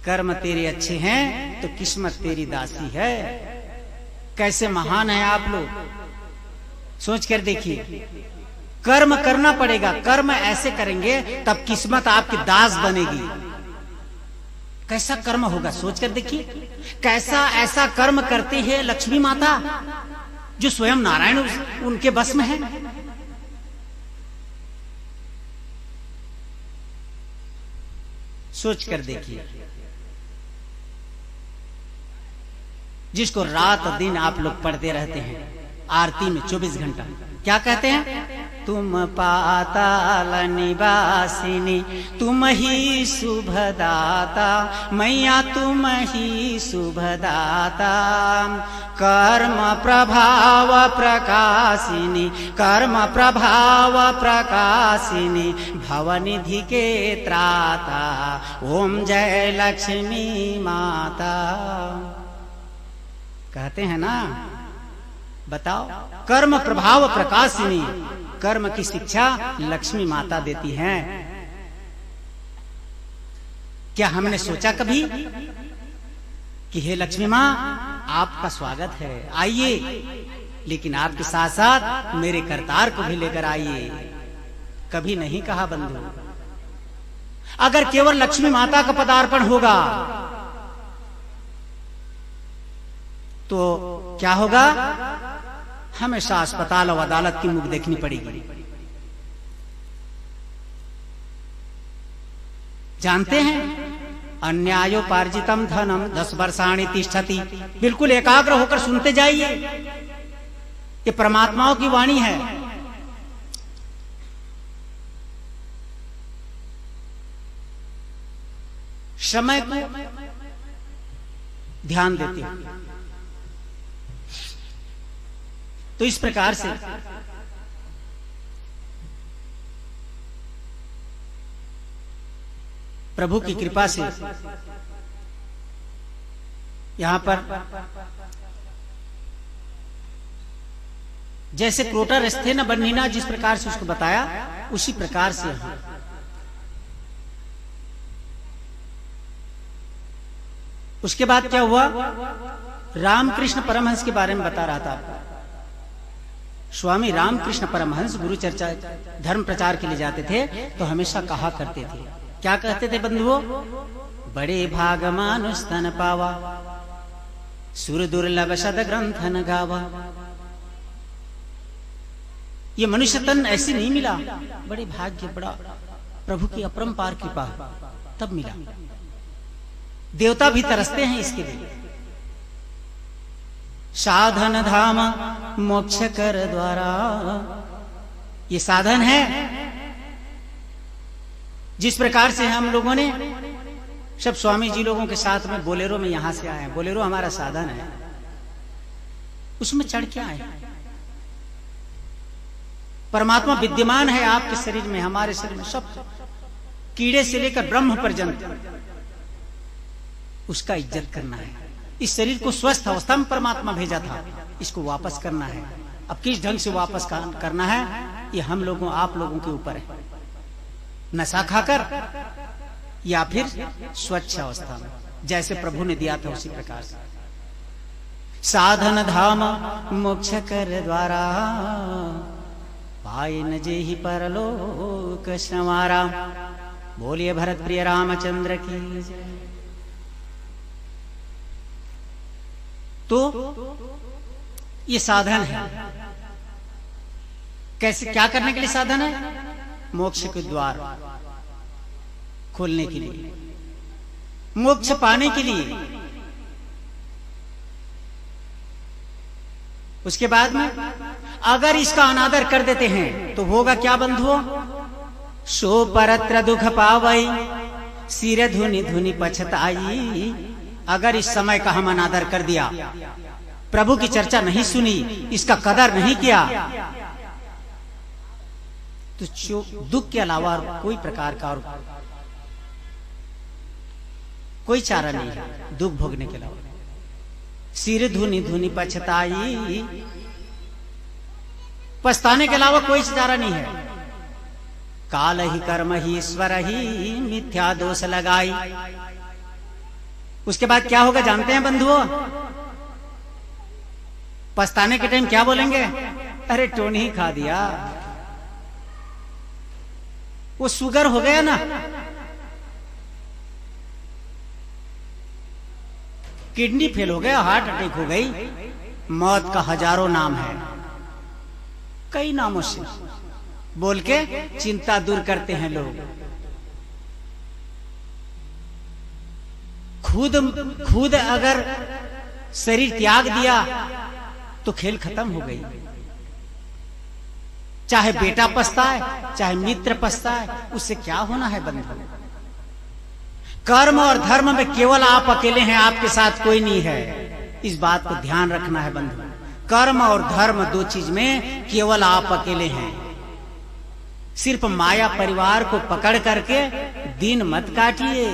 कर्म तेरे अच्छे हैं तो किस्मत तेरी दासी है। कैसे महान है आप लोग, सोच कर देखिए। कर्म करना पड़ेगा, कर्म ऐसे करेंगे तब किस्मत आपकी दास बनेगी। कैसा कर्म होगा सोच कर देखिए। कैसा ऐसा कर्म करती है लक्ष्मी माता जो स्वयं नारायण उनके बस में है। सोच कर देखिए। जिसको रात दिन आप लोग पढ़ते रहते हैं आरती में 24 घंटा, क्या कहते हैं? तुम पाताल निवासिनी, तुम ही शुभदाता, मैया तुम ही शुभदाता। कर्म प्रभाव प्रकाशिनी, कर्म प्रभाव प्रकाशिनी, भवनिधि के त्राता, ओम जय लक्ष्मी माता। कहते हैं ना, बताओ। कर्म प्रभाव प्रकाशिनी, कर्म की शिक्षा लक्ष्मी माता देती हैं। क्या हमने सोचा कभी कि हे लक्ष्मी माँ आपका स्वागत है, आइए, लेकिन आपके साथ साथ मेरे करतार को भी लेकर आइए? कभी नहीं कहा बंधु। अगर केवल लक्ष्मी माता का पदार्पण होगा तो क्या होगा? हमेशा अस्पताल और अदालत की मुख देखनी पड़ेगी। जानते हैं, अन्यायोपार्जितम धनम 10 वर्षाणि तिष्ठति। बिल्कुल एकाग्र होकर सुनते जाइए, ये परमात्माओं की वाणी है। समय को ध्यान देते हैं। तो इस प्रकार से प्रभु की कृपा से यहां पर जैसे क्रोटर स्थेन बन्हीना जिस प्रकार से उसको बताया, उसी प्रकार से उसके बाद क्या हुआ? रामकृष्ण परमहंस के बारे में बता रहा था आपको। स्वामी रामकृष्ण परमहंस गुरु चर्चा धर्म प्रचार के लिए जाते थे तो हमेशा कहा करते थे, क्या कहते थे बंधुओं? बड़े भाग मानुष तन पावा, सुर दुर्लभ सद ग्रंथन गावा। ये मनुष्य तन ऐसे नहीं मिला, बड़े भाग्य, बड़ा प्रभु की अपरंपार कृपा तब मिला। देवता भी तरसते हैं इसके लिए। साधन धाम मोक्ष कर द्वारा, ये साधन है। जिस प्रकार से हम लोगों ने सब स्वामी जी लोगों के साथ में बोलेरो में यहां से आए, बोलेरो हमारा साधन है, उसमें चढ़ के आए। परमात्मा विद्यमान है आपके शरीर में, हमारे शरीर में, सब कीड़े से लेकर ब्रह्म पर्यंत। उसका इज्जत करना है। इस शरीर को स्वस्थ अवस्था में परमात्मा भेजा था, इसको वापस करना है। अब किस ढंग से वापस करना है, ये हम लोगों, आप लोगों के ऊपर है। नशा खाकर या फिर स्वच्छ अवस्था में, जैसे प्रभु ने दिया था उसी प्रकार से। साधन धाम मोक्ष कर द्वारा, पाए न जेहि परलोक संवारा। बोलिए भरत प्रिय रामचंद्र की जय। तो ये साधन है। कैसे, क्या करने के लिए साधन है? मोक्ष के द्वार खोलने के लिए, मोक्ष पाने के लिए। उसके बाद में अगर इसका अनादर कर देते हैं तो होगा क्या बंधुओं? सो परत्र दुख पावई, सिर धुनि धुनि पछताई। अगर इस समय का हम अनादर कर दिया, प्रभु की चर्चा नहीं सुनी, इसका कदर नहीं किया, तो दुख के अलावा कोई प्रकार का और कोई चारा नहीं है दुख भोगने के अलावा। सिर धुनि धुनि पछताई, पछताने के अलावा कोई चारा नहीं है। काल ही कर्म ही ईश्वर ही, मिथ्या दोष लगाई। उसके बाद क्या होगा जानते हैं बंधुओं? पछताने के टाइम क्या बोलेंगे? अरे टोनी ही खा दिया, वो शुगर हो गया ना, किडनी फेल हो गया, हार्ट अटैक हो गई। मौत का हजारों नाम है, कई नामों से बोल के चिंता दूर करते हैं लोग। खुद अगर शरीर त्याग दिया तो खेल खत्म हो गई। चाहे बेटा पछताए, चाहे मित्र पछताए, उससे क्या होना है बंधु? कर्म और धर्म में केवल आप अकेले हैं, आपके साथ कोई नहीं है। इस बात को ध्यान रखना है बंधु। कर्म और धर्म दो चीज में केवल आप अकेले हैं। सिर्फ माया परिवार को पकड़ करके दिन मत काटिए।